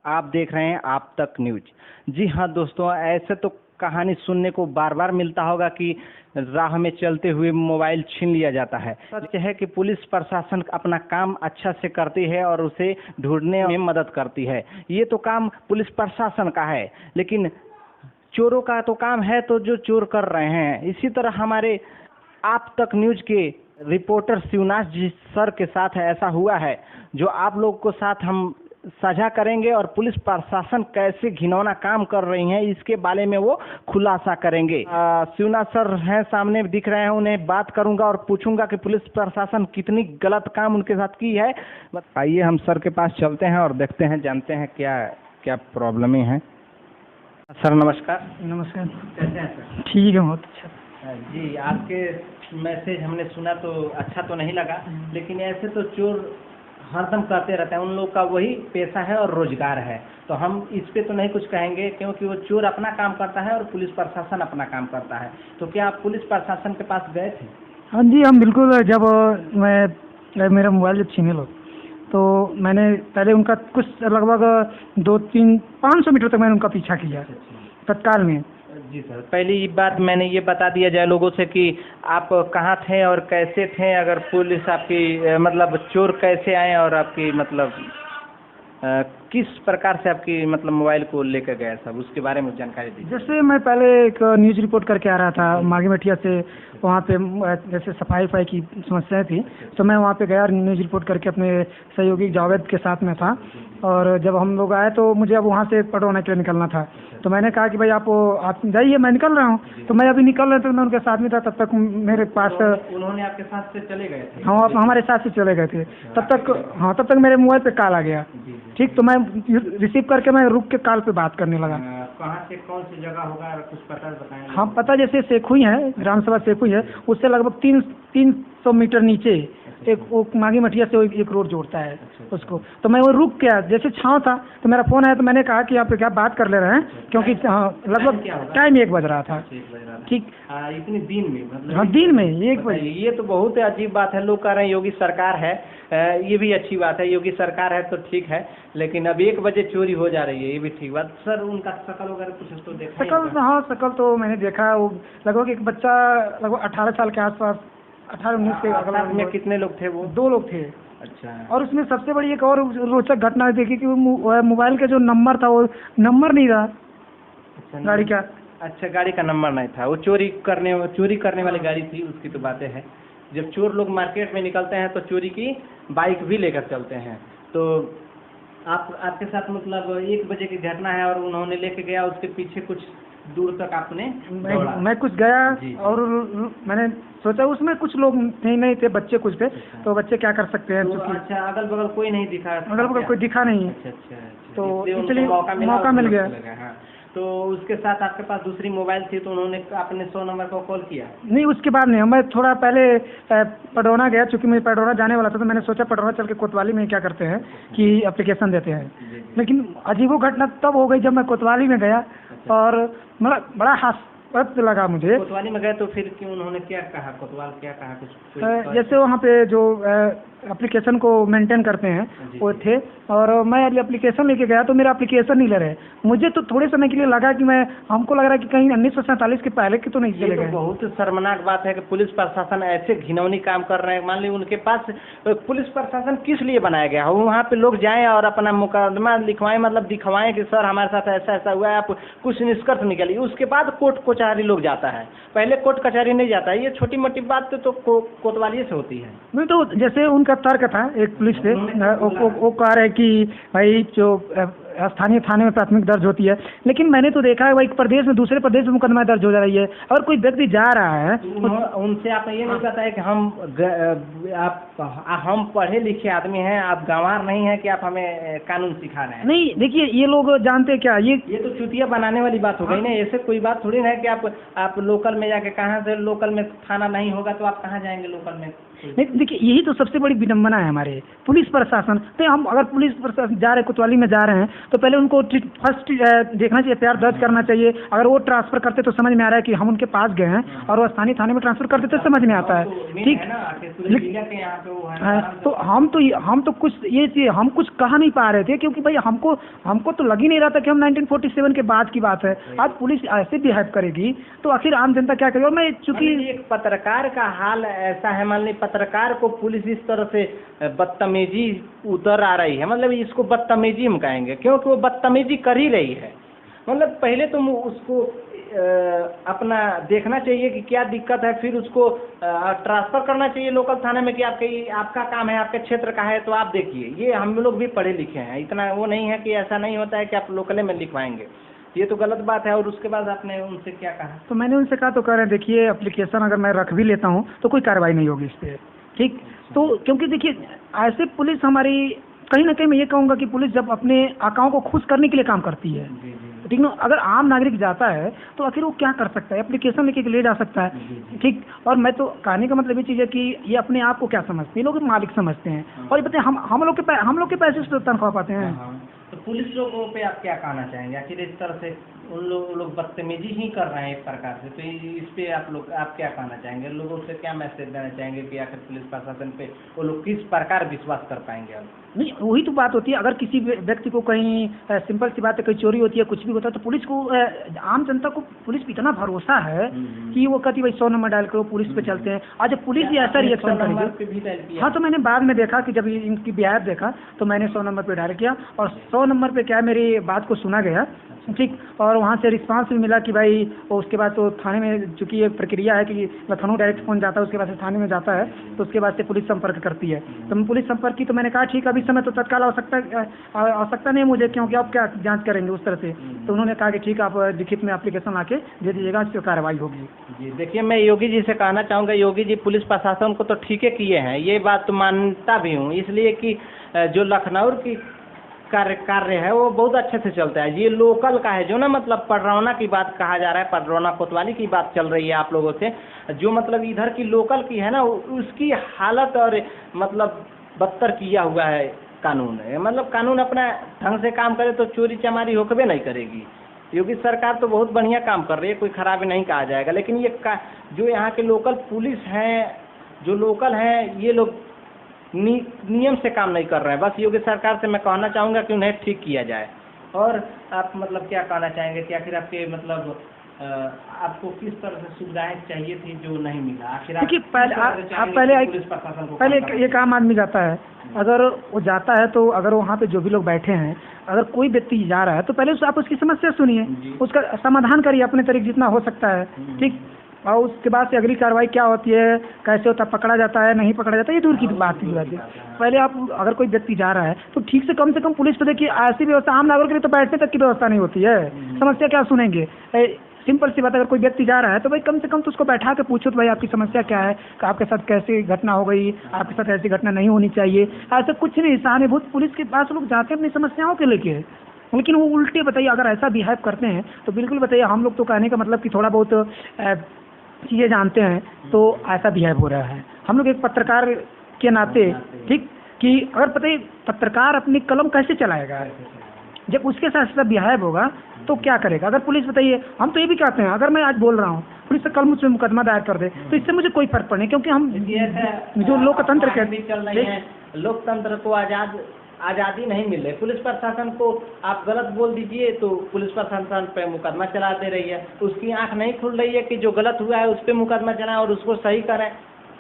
आप देख रहे हैं आप तक न्यूज। जी हाँ दोस्तों, ऐसे तो कहानी सुनने को बार बार मिलता होगा कि राह में चलते हुए मोबाइल छीन लिया जाता है। सच है कि पुलिस प्रशासन अपना काम अच्छा से करती है और उसे ढूंढने में मदद करती है। ये तो काम पुलिस प्रशासन का है, लेकिन चोरों का तो काम है तो जो चोर कर रहे हैं। इसी तरह हमारे आप तक न्यूज के रिपोर्टर शिवनाथ जी सर के साथ ऐसा हुआ है, जो आप लोग को साथ हम साझा करेंगे और पुलिस प्रशासन कैसे घिनौना काम कर रही है इसके बारे में वो खुलासा करेंगे। शिवनाथ सर हैं सामने दिख रहे हैं, उन्हें बात करूंगा और पूछूंगा कि पुलिस प्रशासन कितनी गलत काम उनके साथ की है। आइए हम सर के पास चलते हैं और देखते हैं, जानते हैं क्या क्या प्रॉब्लम है। सर नमस्कार। नमस्कार। कैसे हैं सर? ठीक है, बहुत अच्छा। जी, आपके मैसेज हमने सुना तो अच्छा तो नहीं लगा, लेकिन ऐसे तो चोर हरदम करते रहते हैं, उन लोग का वही पेशा है और रोजगार है, तो हम इस पे तो नहीं कुछ कहेंगे क्योंकि वो चोर अपना काम करता है और पुलिस प्रशासन अपना काम करता है। तो क्या आप पुलिस प्रशासन के पास गए थे? हाँ जी, हम बिल्कुल। जब मेरा मोबाइल जब छीने लो तो मैंने पहले उनका कुछ लगभग 2-3-500 मीटर तक मैंने उनका पीछा किया तत्काल में। जी सर, पहली बात मैंने ये बता दिया जाए लोगों से कि आप कहाँ थे और कैसे थे, अगर पुलिस आपकी मतलब चोर कैसे आए और आपकी मतलब किस प्रकार से आपकी मतलब मोबाइल को लेकर गया, सब उसके बारे में जानकारी दीजिए। जैसे मैं पहले एक न्यूज़ रिपोर्ट करके आ रहा था माघी मठिया से, वहाँ पे जैसे सफाई वफाई की समस्याएं थी, तो मैं वहाँ पे गया, न्यूज़ रिपोर्ट करके अपने सहयोगी जावेद के साथ में था। और जब हम लोग आए तो मुझे अब वहाँ से पटवाना के लिए निकलना था, तो मैंने कहा कि भाई आप जाइए, मैं निकल रहा हूँ। तो मैं अभी निकल रहा था, मैं उनके साथ में था, तब तक मेरे पास उन्होंने आपके साथ से चले गए थे? हाँ, आप हमारे साथ से चले गए थे। तब तक मेरे मोबाइल पे कॉल आ गया। ठीक, तो मैं रिसीव करके मैं रुक के कॉल पे बात करने लगा। कहाँ से, कौन सी जगह होगा, कुछ पता बताएंगे? हाँ, पता जैसे सेखुई है, ग्राम सभा सेखुई है, उससे लगभग 300 मीटर नीचे एक वो माघी मठिया से एक रोड जोड़ता है उसको। तो मैं वो रुक गया, जैसे छाँव था तो मेरा फ़ोन आया, तो मैंने कहा कि आप क्या बात कर ले रहे हैं, क्योंकि लगभग टाइम 1 बज रहा था। ठीक, इतनी दिन में मतलब? हाँ, दिन में 1 बजे। ये तो बहुत अजीब बात है। लोग कह रहे हैं योगी सरकार है, ये भी अच्छी बात है, योगी सरकार है तो ठीक है, लेकिन अब 1 बजे चोरी हो जा रही है, ये भी ठीक बात। सर उनका शकल वगैरह कुछ तो देखा? शकल, हाँ, शकल तो मैंने देखा। वो लगभग एक बच्चा लगभग 18 साल के आसपास, 18-19 के अगल में। कितने लोग थे वो? 2 लोग थे। अच्छा। और उसमें सबसे बड़ी एक और रोचक घटना देखी कि वो मोबाइल का जो नंबर था, वो नंबर नहीं रहा गाड़ी का। अच्छा, गाड़ी का नंबर नहीं था, वो चोरी करने वाली गाड़ी थी, उसकी तो बातें हैं। जब चोर लोग मार्केट में निकलते हैं तो चोरी की बाइक भी लेकर चलते हैं। तो आपके साथ मतलब 1 बजे की घटना है और उन्होंने लेके गया, उसके पीछे कुछ दूर तक आपने मैं कुछ गया और मैंने सोचा उसमें कुछ लोग नहीं थे, बच्चे कुछ थे। तो बच्चे क्या कर सकते हैं? तो अच्छा, अगल बगल कोई नहीं दिखा? अगल बगल कोई दिखा नहीं। अच्छा, तो इसलिए मौका मिल गया। हाँ, तो उसके साथ आपके पास दूसरी मोबाइल थी, तो उन्होंने अपने 100 नंबर को कॉल किया? नहीं, उसके बाद नहीं। मैं थोड़ा पहले पडरौना गया, चूँकि मैं पडरौना जाने वाला था, तो मैंने सोचा पडरौना चल के कोतवाली में क्या करते हैं कि एप्लीकेशन देते हैं। लेकिन अजीबो घटना तब हो गई जब मैं कोतवाली में गया, और बड़ा हास्यास्पद लगा मुझे। कोतवाली में गए तो फिर क्यों, उन्होंने क्या कहा? कोतवाल क्या कहा? कुछ जैसे वहाँ पे जो एप्लीकेशन को मेंटेन करते हैं वो थे, और मैं एप्लीकेशन लेके गया तो मेरा एप्लीकेशन नहीं ले रहे। मुझे तो थोड़े समय के लिए लगा कि हमको लग रहा है कि कहीं 1947 के पहले के तो नहीं चले गए। बहुत शर्मनाक बात है कि पुलिस प्रशासन ऐसे घिनौनी काम कर रहे हैं। मान लीजिए उनके पास पुलिस प्रशासन किस लिए बनाया गया है? वहाँ पे लोग जाएं और अपना मुकदमा लिखवाएं, मतलब दिखवाएं कि सर हमारे साथ ऐसा ऐसा हुआ है, आप कुछ निष्कर्ष निकालिए। उसके बाद कोर्ट कचहरी लोग जाता है, पहले कोर्ट कचहरी नहीं जाता है। ये छोटी मोटी बात तो कोतवाली से होती है। नहीं, तो जैसे उनका तर्क था एक पुलिस से, वो कह रहे कि भाई जो स्थानीय थाने में प्राथमिक दर्ज होती है, लेकिन मैंने तो देखा है भाई प्रदेश में दूसरे प्रदेश में मुकदमा दर्ज हो जा रही है। अगर कोई व्यक्ति जा रहा है उनसे आप ये नहीं कहता है कि हम पढ़े लिखे आदमी हैं, आप गंवार नहीं हैं कि आप हमें कानून सिखा रहे हैं? नहीं, देखिए ये लोग जानते क्या, ये तो चुतिया बनाने वाली बात हो गई ना। ऐसे कोई बात थोड़ी ना है कि आप लोकल में जाके, कहाँ से लोकल में थाना नहीं होगा तो आप कहाँ जाएंगे लोकल में? नहीं देखिए, यही तो सबसे बड़ी विडंबना है हमारे पुलिस प्रशासन। तो हम अगर पुलिस प्रशासन जा रहे हैं, कोतवाली में जा रहे हैं, तो पहले उनको फर्स्ट देखना चाहिए, एफआईआर दर्ज करना चाहिए। अगर वो ट्रांसफर करते तो समझ में आ रहा है कि हम उनके पास गए हैं, और वो स्थानीय थाने में ट्रांसफर करते तो समझ में आता है। ठीक है, तो हम तो कुछ ये चीज हम कुछ कहा नहीं पा रहे थे, क्योंकि भाई हमको तो लग ही नहीं रहा था कि हम 1947 के बाद की बात है। आज पुलिस ऐसे बिहेव करेगी तो आखिर आम जनता क्या करेगी? और मैं चूंकि एक पत्रकार का हाल ऐसा है, मान ली पत्रकार को पुलिस इस तरह से बदतमीजी उतर आ रही है, मतलब इसको बदतमीजी हम कहेंगे, क्योंकि वो बदतमीजी कर ही रही है। मतलब पहले तुम उसको अपना देखना चाहिए कि क्या दिक्कत है, फिर उसको ट्रांसफ़र करना चाहिए लोकल थाने में कि आपका काम है, आपके क्षेत्र का है, तो आप देखिए। ये हम लोग भी पढ़े लिखे हैं, इतना वो नहीं है कि ऐसा नहीं होता है कि आप लोकल में लिखवाएंगे, ये तो गलत बात है। और उसके बाद आपने उनसे क्या कहा? तो मैंने उनसे कहा तो कह रहे हैं देखिए, एप्लीकेशन अगर मैं रख भी लेता हूँ तो कोई कार्रवाई नहीं होगी इस पर। ठीक, तो क्योंकि देखिए ऐसे पुलिस हमारी, कहीं ना कहीं मैं ये कहूँगा कि पुलिस जब अपने आकाओं को खुश करने के लिए काम करती है, ठीक ना, अगर आम नागरिक जाता है तो आखिर वो क्या कर सकता है? एप्लीकेशन लेके ले जा सकता है। ठीक, और मैं तो कहने का मतलब ये चीज़ है कि ये अपने आप को क्या समझते हैं, लोग मालिक समझते हैं। और ये बताइए, हम लोग के पैसे से तनख्वाह पाते हैं। तो पुलिस लोगों पे आप क्या कहना चाहेंगे? आखिर इस तरह से उन लोग बदतमीजी ही कर रहे हैं एक प्रकार से, तो इस पे आप क्या कहना चाहेंगे? लोगों से क्या मैसेज देना चाहेंगे कि आखिर पुलिस प्रशासन पे वो लोग किस प्रकार विश्वास कर पाएंगे? अब नहीं, वही तो बात होती है। अगर किसी व्यक्ति को कहीं सिंपल सी बात है, कहीं चोरी होती है, कुछ भी होता है, तो पुलिस को आम जनता को पुलिस पे इतना भरोसा है कि वो कहती है भाई 100 नंबर डायल करो, पुलिस पे चलते हैं। आज जब पुलिस भी ऐसा रिएक्शन करेगी, हाँ, तो मैंने बाद में देखा कि जब इनकी बिहेव देखा तो मैंने 100 नंबर पे डायल किया, और 100 नंबर पे क्या मेरी बात को सुना गया। ठीक, और वहाँ से रिस्पांस भी मिला कि भाई, उसके बाद तो थाने में, चूँकि ये प्रक्रिया है कि लखनऊ डायरेक्ट फ़ोन जाता है, उसके बाद से थाने में जाता है, तो उसके बाद से पुलिस संपर्क करती है। तो मैं पुलिस संपर्क की, तो मैंने कहा ठीक, अभी समय तो तत्काल आवश्यकता नहीं मुझे, क्योंकि आप क्या जांच करेंगे उस तरह से। तो उन्होंने कहा कि ठीक, आप लिखित में एप्लीकेशन आके दे दीजिएगा, इस पर कार्रवाई होगी। जी देखिए, मैं योगी जी से कहना चाहूँगा, योगी जी पुलिस प्रशासन को तो ठीक है किए हैं, ये बात तो मानता भी हूँ, इसलिए कि जो लखनऊ की कार्य है वो बहुत अच्छे से चलता है। ये लोकल का है जो ना, मतलब पडरौना की बात कहा जा रहा है, पडरौना कोतवाली की बात चल रही है आप लोगों से, जो मतलब इधर की लोकल की है ना, उसकी हालत और मतलब बदतर किया हुआ है कानून है। मतलब कानून अपना ढंग से काम करे तो चोरी चमारी होकबे नहीं करेगी। योगी सरकार तो बहुत बढ़िया काम कर रही है, कोई खराबी नहीं कहा जाएगा, लेकिन ये जो यहाँ के लोकल पुलिस हैं, जो लोकल हैं, ये लोग नियम से काम नहीं कर रहे हैं। बस योगी सरकार से मैं कहना चाहूँगा कि उन्हें ठीक किया जाए। और आप मतलब क्या कहना चाहेंगे कि आखिर आपके मतलब आपको किस तरह से सुविधाएं चाहिए थी जो नहीं मिला? आखिर देखिए, पहले एक आम आदमी जाता है, अगर वो जाता है तो अगर वहाँ पे जो भी लोग बैठे हैं, अगर कोई व्यक्ति जा रहा है तो पहले आप उसकी समस्या सुनिए, उसका समाधान करिए अपने तरीके जितना हो सकता है। ठीक, और उसके बाद से अगली कार्रवाई क्या होती है, कैसे होता है, पकड़ा जाता है नहीं पकड़ा जाता है, ये दूर की बात है। पहले आप, अगर कोई व्यक्ति जा रहा है तो ठीक से कम पुलिस तो देखिए, ऐसी व्यवस्था आम नागरिक के लिए तो बैठने तक की व्यवस्था नहीं होती है। समस्या क्या सुनेंगे? सिंपल सी बात, अगर कोई व्यक्ति जा रहा है तो भाई कम से कम तो उसको बैठा के पूछो तो भाई आपकी समस्या क्या है, कि आपके साथ कैसी घटना हो गई, आपके साथ ऐसी घटना नहीं होनी चाहिए। ऐसा कुछ नहीं, सहानुभूति पुलिस के पास लोग जाते हैं अपनी समस्याओं के लेके, लेकिन वो उल्टे बताइए अगर ऐसा बिहेव करते हैं तो बिल्कुल बताइए, हम लोग तो कहने का मतलब कि थोड़ा बहुत चीज़ें जानते हैं तो ऐसा बिहेव हो रहा है। हम लोग एक पत्रकार के नाते, ठीक, कि अगर बताइए पत्रकार अपनी कलम कैसे चलाएगा जब उसके साथ ऐसा बिहेव होगा तो क्या करेगा? अगर पुलिस, बताइए, हम तो ये भी कहते हैं, अगर मैं आज बोल रहा हूँ, पुलिस से कल मुझ पर मुकदमा दायर कर दे तो इससे मुझे कोई फर्क पड़े, क्योंकि हम जो लोकतंत्र के, लोकतंत्र को आज़ादी नहीं मिल रही। पुलिस प्रशासन को आप गलत बोल दीजिए तो पुलिस प्रशासन पे मुकदमा चला दे रही है, उसकी आंख नहीं खुल रही है कि जो गलत हुआ है उस पर मुकदमा चलाएं और उसको सही करें।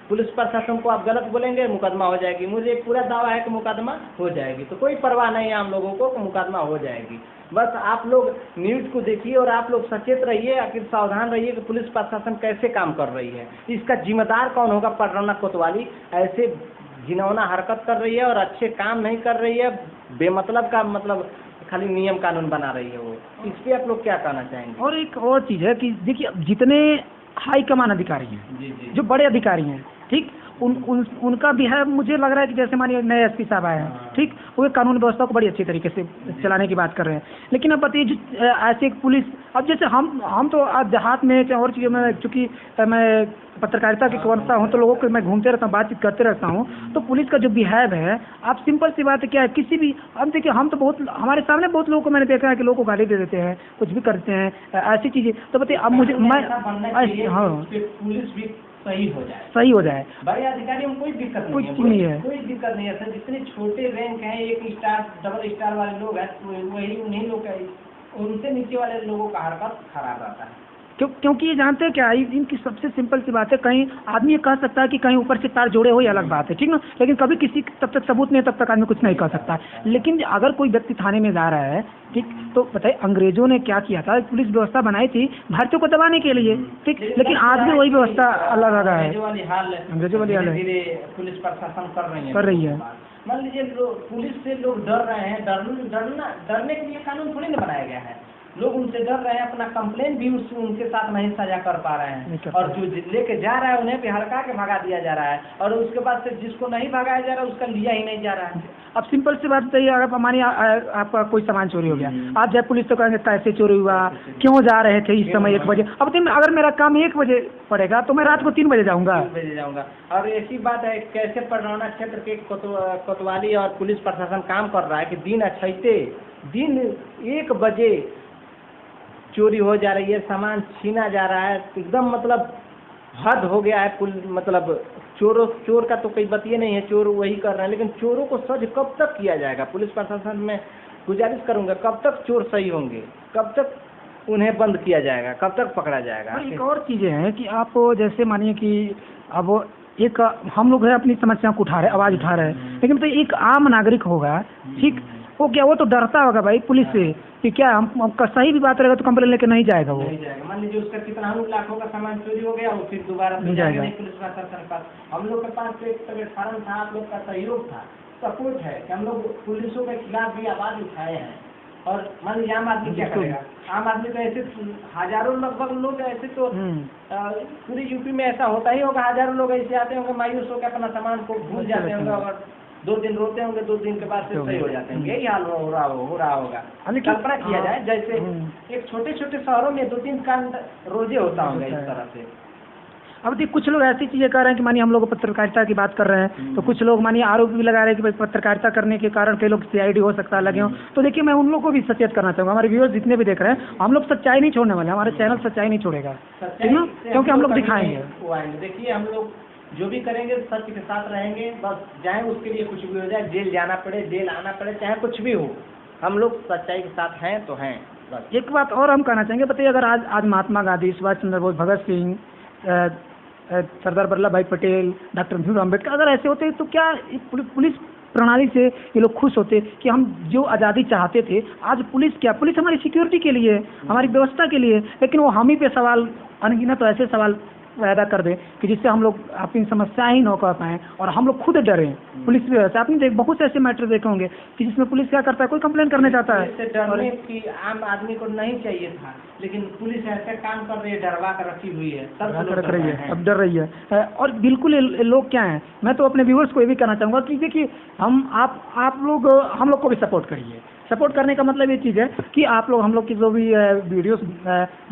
पुलिस प्रशासन को आप गलत बोलेंगे, मुकदमा हो जाएगी। मुझे पूरा दावा है कि मुकदमा हो जाएगी, तो कोई परवाह नहीं है हम लोगों को, मुकदमा हो जाएगी। बस आप लोग न्यूज़ को देखिए और आप लोग सचेत रहिए, आखिर सावधान रहिए कि पुलिस प्रशासन कैसे काम कर रही है, इसका जिम्मेदार कौन होगा। पडरौना कोतवाली ऐसे घिनौना हरकत कर रही है और अच्छे काम नहीं कर रही है, बेमतलब का मतलब खाली नियम कानून बना रही है वो। इस पर आप लोग क्या कहना चाहेंगे? और एक और चीज़ है कि देखिए, जितने हाई कमान अधिकारी हैं, जो बड़े अधिकारी हैं, ठीक, उनका बिहेव मुझे लग रहा है कि जैसे मानिए नए एसपी साहब आए हैं, ठीक, वो एक कानून व्यवस्था को बड़ी अच्छी तरीके से चलाने की बात कर रहे हैं। लेकिन अब बताइए ऐसे एक पुलिस, अब जैसे हम तो आज देहात में चाहे और चीज़ों में, चूँकि मैं पत्रकारिता की करता हूँ तो लोगों को मैं घूमते रहता हूँ, बातचीत करते रहता हूँ, तो पुलिस का जो बिहेव है, आप सिंपल सी बात है क्या है, किसी भी, अब देखिए हम तो बहुत, हमारे सामने बहुत लोगों को मैंने देखा है कि लोगों को गाली दे देते हैं, कुछ भी करते हैं, ऐसी चीज़ें। तो बताइए अब मुझे हाँ पुलिस भी सही हो जाए। बड़े अधिकारियों में कोई दिक्कत कुछ नहीं है, कोई दिक्कत नहीं है सर। जितने छोटे रैंक हैं, 1 स्टार डबल स्टार वाले लोग हैं, वही उन्हीं लोग का, उनसे नीचे वाले लोगों का हरकत खराब रहता है। क्योंकि ये जानते हैं क्या, इनकी सबसे सिंपल सी बात है, कहीं आदमी ये कह सकता है कि कहीं ऊपर से तार जोड़े हो, ये अलग बात है, ठीक ना, लेकिन कभी किसी तब तक सबूत नहीं है, तब तक आदमी कुछ नहीं कह सकता। लेकिन अगर कोई व्यक्ति थाने में जा रहा है, ठीक, तो बताइए अंग्रेजों ने क्या किया था, पुलिस व्यवस्था बनाई थी भारतीयों को दबाने के लिए, ठीक, लेकिन आज भी वही व्यवस्था अलग अलग है, अंग्रेजों वाली हाल है, पुलिस प्रशासन कर रही है। मान लीजिए पुलिस से लोग डर रहे हैं, डरने के लिए कानून थोड़ी ना बनाया गया है। लोग उनसे डर रहे हैं, अपना कंप्लेन भी उनके साथ नहीं साझा कर पा रहे हैं, और जो लेके जा रहा है उन्हें भी हड़का के भगा दिया जा रहा है, और उसके बाद से जिसको नहीं भगाया जा रहा है उसका लिया ही नहीं जा रहा है। अब सिंपल सी बात बताइए, अगर हमारी आपका कोई सामान चोरी हो गया, आप जब पुलिस तो कहेंगे कैसे चोरी हुआ, क्यों जा रहे थे इस समय 1 बजे। अब अगर मेरा काम 1 बजे पड़ेगा तो मैं रात को 3 बजे जाऊँगा। और ऐसी बात है, कैसे पररौना क्षेत्र के कोतवाली और पुलिस प्रशासन काम कर रहा है कि दिन अच्छे दिन 1 बजे चोरी हो जा रही है, सामान छीना जा रहा है, एकदम मतलब हद हो गया है। मतलब चोर का तो कोई बतिए नहीं है, चोर वही कर रहे हैं, लेकिन चोरों को सज कब तक किया जाएगा? पुलिस प्रशासन में गुजारिश करूंगा, कब तक चोर सही होंगे, कब तक उन्हें बंद किया जाएगा, कब तक पकड़ा जाएगा? एक और चीज़ें हैं कि आप जैसे मानिए कि अब एक हम लोग है अपनी समस्या को उठा रहे हैं, आवाज़ उठा रहे हैं, लेकिन तो एक आम नागरिक होगा, ठीक, वो तो डरता होगा भाई पुलिस से कि क्या हम सही भी बात रहेगा तो कंप्लेन लेके नहीं जाएगा, वो नहीं जाएगा। मान लीजिए उसका कितना लाखों का सामान चोरी हो गया, वो फिर दोबारा नहीं जाएगा पुलिस प्रशासन के पास। हम लोग के पास तो एक प्लेटफार्म था, आप लोग का सहयोग था, सपोर्ट है कि हम लोग पुलिसों के खिलाफ भी आवाज उठाए हैं। और मान लीजिए आम आदमी क्या करेगा? आम आदमी तो ऐसे हजारों लगभग लोग ऐसे तो पूरी यूपी में ऐसा होता ही होगा, हजारों लोग ऐसे आते होंगे मायूस होकर अपना सामान को भूल जाते होंगे, और 2 दिन रोते होंगे, 2 दिन के बाद से सही हो जाते हैं। यही हाल हो रहा होगा। कल्पना किया जाए जैसे एक छोटे छोटे शहरों में 2-3 कांड रोजे होता होगा इस तरह से। अब देखिए कुछ लोग ऐसी चीज़ें कर रहे हैं कि मानिए हम लोग पत्रकारिता की बात कर रहे हैं, तो कुछ लोग मानिए आरोप भी लगा रहे हैं कि पत्रकारिता करने के कारण कई लोग CID हो सकता है लगे हों। तो देखिए मैं उन लोगों को भी सचेत करना चाहूँगा, हमारे व्यूअर्स जितने भी देख रहे हैं, हम लोग सच्चाई नहीं छोड़ने वाले, हमारे चैनल सच्चाई नहीं छोड़ेगा, ठीक ना, क्योंकि हम लोग दिखाएंगे। देखिए हम लोग जो भी करेंगे सच के साथ रहेंगे, बस चाहे उसके लिए कुछ भी हो जाए, जेल जाना पड़े, जेल आना पड़े, चाहे कुछ भी हो, हम लोग सच्चाई के साथ हैं तो हैं बस। एक बात और हम कहना चाहेंगे, बताइए अगर आज महात्मा गांधी, सुभाष चंद्र बोस, भगत सिंह, सरदार वल्लभ भाई पटेल, डॉक्टर भीमराव अम्बेडकर अगर ऐसे होते तो क्या पुलिस प्रणाली से ये लोग खुश होते कि हम जो आज़ादी चाहते थे, आज पुलिस हमारी सिक्योरिटी के लिए, हमारी व्यवस्था के लिए, लेकिन वो हम ही पे सवाल अनगिनत तो ऐसे सवाल पैदा कर दें कि जिससे हम लोग अपनी समस्याएं ही न कर पाएँ और हम लोग खुद डरें पुलिस भी। वैसे आपने बहुत से ऐसे मैटर देखे होंगे कि जिसमें पुलिस क्या करता है, कोई कंप्लेन करने जाता है, डरने की आम आदमी को नहीं चाहिए था, लेकिन पुलिस ऐसे काम कर रही है, डरवा कर रखी हुई है, रख रही है, अब डर रही है। और बिल्कुल लोग क्या हैं, मैं तो अपने व्यूअर्स को ये भी कहना चाहूँगा कि देखिए आप लोग हम लोग को भी सपोर्ट करिए। सपोर्ट करने का मतलब ये चीज़ है कि आप लोग हम लोग की जो भी वीडियोस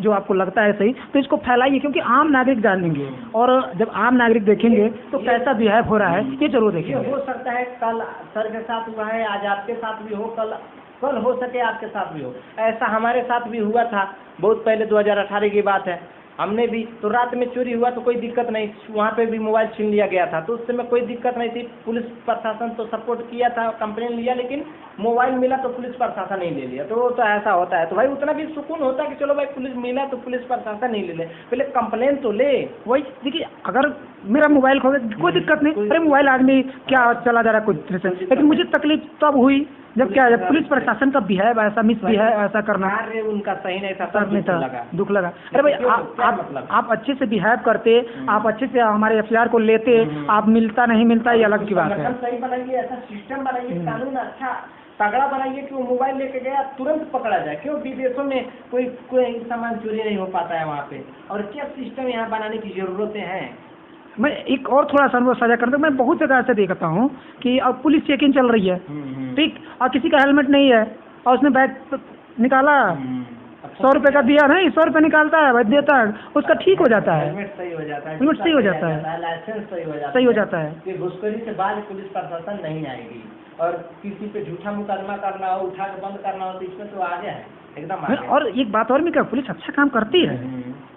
जो आपको लगता है सही, तो इसको फैलाइए, क्योंकि आम नागरिक जानेंगे, और जब आम नागरिक देखेंगे तो कैसा बिहेव हो रहा है ये जरूर देखेंगे। हो सकता है कल सर के साथ हुआ है, आज आपके साथ भी हो, कल हो सके आपके साथ भी हो। ऐसा हमारे साथ भी हुआ था, बहुत पहले 2018 की बात है। हमने भी तो रात में चोरी हुआ तो कोई दिक्कत नहीं, वहाँ पे भी मोबाइल छीन लिया गया था, तो उस समय कोई दिक्कत नहीं थी। पुलिस प्रशासन तो सपोर्ट किया था, कंप्लेन लिया, लेकिन मोबाइल मिला तो पुलिस प्रशासन नहीं ले लिया। तो ऐसा होता है, तो भाई उतना भी सुकून होता है कि चलो भाई पुलिस मिला तो पुलिस प्रशासन नहीं ले ले, पहले कंप्लेन तो ले। वही देखिए, अगर मेरा मोबाइल खो गया कोई दिक्कत नहीं, अरे मोबाइल आदमी क्या चला जा रहा है कुछ, लेकिन मुझे तकलीफ तब हुई जब पुलिस प्रशासन का बिहेव ऐसा ऐसा करना उनका सही नहीं था, नहीं था, दुख लगा। अरे भाई आप अच्छे से बिहेव करते, आप अच्छे से हमारे FIR को लेते, आप मिलता नहीं मिलता ये अलग की बात है। सही बनाइए, ऐसा सिस्टम बनाइए, कानून अच्छा तगड़ा बनाइए कि वो मोबाइल लेके गया तुरंत पकड़ा जाए। क्यों विदेशों में कोई सामान चोरी नहीं हो पाता है वहाँ पे, और क्या सिस्टम यहाँ बनाने की जरूरतें हैं। मैं एक और थोड़ा सा अनुभव साझा करता हूँ। मैं बहुत जगह ऐसे देखता हूँ कि अब पुलिस चेकिंग चल रही है, ठीक, और किसी का हेलमेट नहीं है और उसने बैग निकाला, 100 रुपये का दिया, नहीं 100 रुपये निकालता है भाई, देता है, उसका ठीक हो जाता है, हेलमेट सही हो जाता है, हेलमेट सही हो जूता जाता है, लाइसेंस सही हो जाता है। कि घुसखोरी से बाद पुलिस प्रशासन नहीं आएगी, और किसी पे झूठा मुकदमा करना हो, उठा के बंद करना हो, तो इसमें तो आगे है, एकदम आगे। और एक बात और भी क्या, पुलिस अच्छा काम करती है,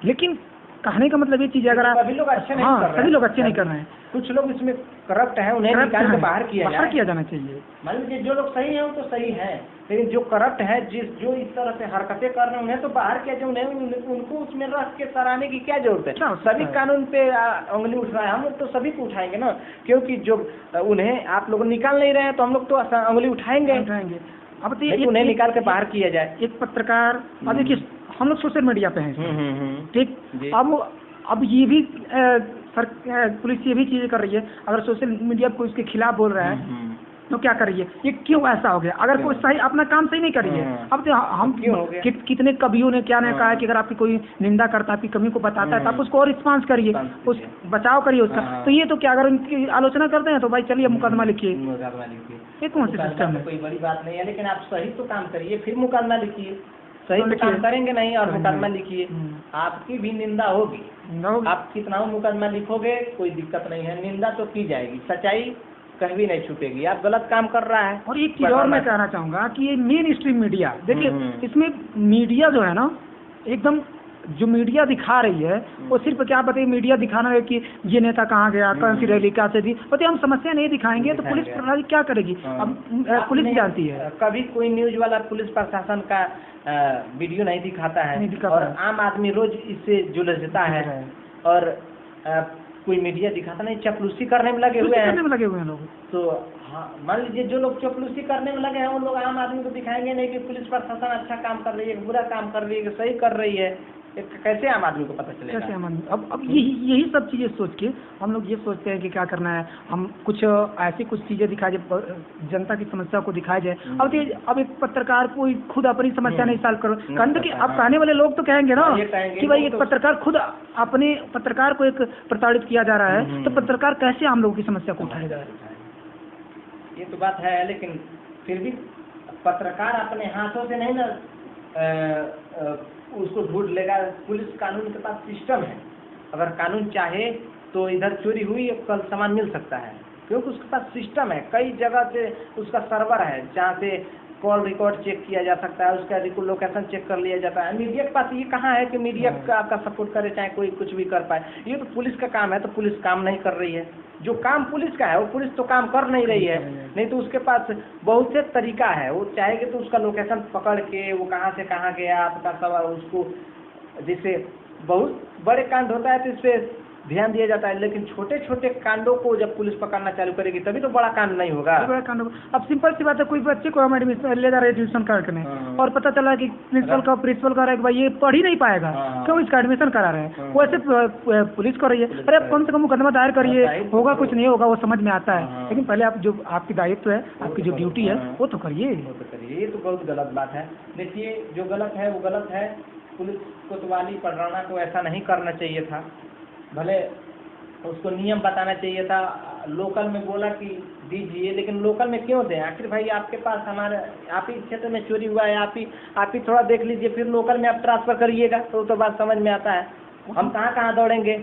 लेकिन कहने का मतलब ये चीज़ है, अगर आप, सभी लोग अच्छे नहीं हाँ, कर रहे हैं, सभी लोग अच्छे नहीं कर रहे हैं, कुछ लोग इसमें करप्ट हैं, उन्हें निकाल के बाहर किया जाना चाहिए। मान लीजिए जो लोग सही हैं वो तो सही हैं, लेकिन जो करप्ट है, जो इस तरह से हरकतें कर रहे हैं, उन्हें तो बाहर किया जाए, उनको उसमें रख के सराहने की क्या जरूरत है। सभी कानून पे उंगली उठ रहा है, हम लोग तो सभी को उठाएंगे ना, क्योंकि जो उन्हें आप लोग निकाल नहीं रहे हैं, तो हम लोग तो उंगली उठाएंगे। अब तो उन्हें निकाल के बाहर किया जाए। एक पत्रकार, अब देखिए हम लोग सोशल मीडिया पे हैं, ठीक, अब ये भी पुलिस ये भी चीज़ें कर रही है, अगर सोशल मीडिया को इसके खिलाफ बोल रहा है तो क्या कर रही है, ये क्यों ऐसा हो गया, अगर कोई सही अपना काम सही नहीं कर रही है। अब तो हम कितने कवियों ने क्या नहीं कहा है कि अगर आपकी कोई निंदा करता है, आपकी कमी को बताता है, तो आप उसको और रिस्पॉन्स करिए, उस बचाव करिए उसका। तो ये तो क्या, अगर उनकी आलोचना करते हैं तो भाई चलिए मुकदमा लिखिए, ये कौन सी सिस्टम है? कोई बड़ी बात नहीं है, लेकिन आप सही तो काम करिए, फिर मुकदमा लिखिए। सही तो काम करेंगे नहीं और मुकदमा लिखिए, आपकी भी निंदा होगी, आप कितना मुकदमा लिखोगे कोई दिक्कत नहीं है, निंदा तो की जाएगी, सच्चाई कहीं भी नहीं छुपेगी, आप गलत काम कर रहा है। और एक चीज़ और मैं कहना चाहूँगा कि ये मेन स्ट्रीम मीडिया, देखिए इसमें मीडिया जो है ना, एकदम जो मीडिया दिखा रही है वो सिर्फ क्या बताइए, मीडिया दिखाना है कि ये नेता कहाँ गया, कौन सी रैली क्या से दी, बताइए हम समस्या नहीं दिखाएंगे तो पुलिस प्रणाली क्या करेगी? अब पुलिस जानती है, कभी कोई न्यूज वाला पुलिस प्रशासन का वीडियो नहीं दिखाता है, और आम आदमी रोज इससे जुलझता है, और कोई मीडिया दिखाता नहीं, चपलूसी करने में लगे हुए हैं लोग। तो हाँ, मान लीजिए जो लोग चपलूसी करने में लगे हैं वो लोग आम आदमी को दिखाएंगे नहीं कि पुलिस प्रशासन अच्छा काम कर रही है, बुरा काम कर रही है, सही कर रही है, कैसे आम आदमी को पता चलेगा? कैसे आम आदमी? अब यही सब चीज़ें सोच के हम लोग ये सोचते हैं कि क्या करना है, हम कुछ ऐसी कुछ चीज़ें दिखाए जाए, जनता की समस्या को दिखाया जाए। अब एक पत्रकार को खुद अपनी समस्या नहीं सॉल्व करो, कहते कि अब कहने वाले लोग तो कहेंगे ना कि भाई एक पत्रकार खुद अपने पत्रकार को एक प्रताड़ित किया जा रहा है, तो पत्रकार कैसे हम लोगों की समस्या को उठाएगा? ये तो बात है, लेकिन फिर भी पत्रकार अपने हाथों से नहीं ना उसको ढूंढ लेगा। पुलिस कानून के पास सिस्टम है, अगर कानून चाहे तो इधर चोरी हुई कल सामान मिल सकता है, क्योंकि उसके पास सिस्टम है, कई जगह से उसका सर्वर है जहाँ से कॉल रिकॉर्ड चेक किया जा सकता है, उसका लोकेशन चेक कर लिया जाता है। मीडिया के पास ये कहाँ है कि मीडिया का आपका सपोर्ट करे, चाहे कोई कुछ भी कर पाए, ये तो पुलिस का काम है, तो पुलिस काम नहीं कर रही है। जो काम पुलिस का है वो पुलिस तो काम कर नहीं रही है, नहीं तो उसके पास बहुत से तरीका है, वो चाहेगी तो उसका लोकेशन पकड़ के वो कहाँ से कहाँ गया आपका सवाल, उसको जैसे बहुत बड़े कांड होता है तो इस पर ध्यान दिया जाता है, लेकिन छोटे छोटे कांडों को जब पुलिस पकड़ना चालू करेगी तभी तो बड़ा कांड नहीं होगा। बड़ा कांड होगा। अब सिंपल सी बात है, कोई बच्चे को हम एडमिशन ले जा रहे हैं एडमिशन करने, और पता चला कि प्रिंसिपल कह रहा है कि भाई ये पढ़ ही नहीं पाएगा, क्यों इसका एडमिशन करा रहे हैं, वो ऐसे पुलिस कर रही है। अरे आप कम से कम मुकदमा दायर करिए, होगा कुछ नहीं होगा वो समझ में आता है, लेकिन पहले आप जो आपकी दायित्व है, आपकी जो ड्यूटी है वो तो करिए। ये तो बहुत गलत बात है। देखिए जो गलत है वो गलत है, पुलिस कोतवाली पढ़ाना को ऐसा नहीं करना चाहिए था, भले उसको नियम बताना चाहिए था, लोकल में बोला कि दीजिए, लेकिन लोकल में क्यों दें? आखिर भाई आपके पास हमारे आप ही क्षेत्र में चोरी हुआ है, आप ही थोड़ा देख लीजिए, फिर लोकल में आप ट्रांसफर करिएगा तो बात समझ में आता है। हम कहाँ दौड़ेंगे?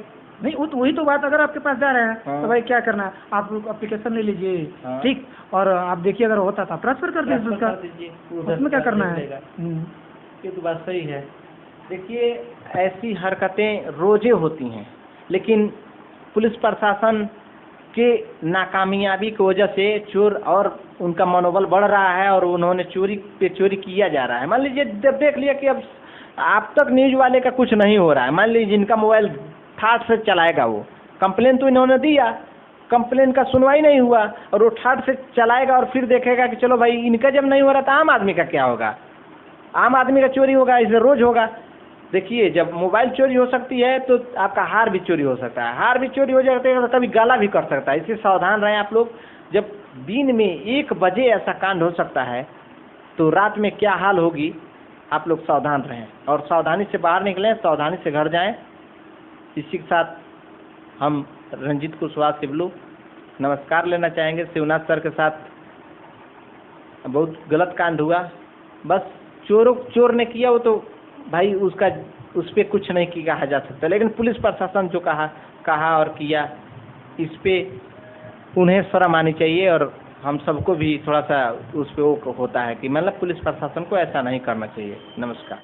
नहीं वही तो बात, अगर आपके पास जा रहे हैं तो भाई क्या करना है, आप एप्लीकेशन ले लीजिए, ठीक, और आप देखिए अगर होता तो ट्रांसफर कर दीजिए, उसमें क्या करना है। ये तो बात सही है। देखिए ऐसी हरकतें रोजे होती हैं, लेकिन पुलिस प्रशासन के नाकामयाबी की वजह से चोर और उनका मनोबल बढ़ रहा है, और उन्होंने चोरी पे चोरी किया जा रहा है। मान लीजिए जब देख लिया कि अब आप तक न्यूज वाले का कुछ नहीं हो रहा है, मान लीजिए जिनका मोबाइल ठाठ से चलाएगा, वो कंप्लेन तो इन्होंने दिया, कंप्लेन का सुनवाई नहीं हुआ, और वो ठाठ से चलाएगा और फिर देखेगा कि चलो भाई इनका जब नहीं हो रहा तो आम आदमी का क्या होगा, आम आदमी का चोरी होगा, इसे रोज होगा। देखिए जब मोबाइल चोरी हो सकती है तो आपका हार भी चोरी हो सकता है, हार भी चोरी हो जाता है तो कभी गला भी कर सकता है, इससे सावधान रहें आप लोग। जब दिन में 1 बजे ऐसा कांड हो सकता है तो रात में क्या हाल होगी, आप लोग सावधान रहें और सावधानी से बाहर निकलें, सावधानी से घर जाएं। इसी के साथ हम रंजीत कुशवाहा सिबलू नमस्कार लेना चाहेंगे। शिवनाथ सर के साथ बहुत गलत कांड हुआ। बस चोर ने किया, वो तो भाई उसका उस पर कुछ नहीं कहा जा सकता, लेकिन पुलिस प्रशासन जो कहा और किया, इस पे उन्हें शर्म आनी चाहिए। और हम सबको भी थोड़ा सा उस पे वो होता है कि मतलब पुलिस प्रशासन को ऐसा नहीं करना चाहिए। नमस्कार।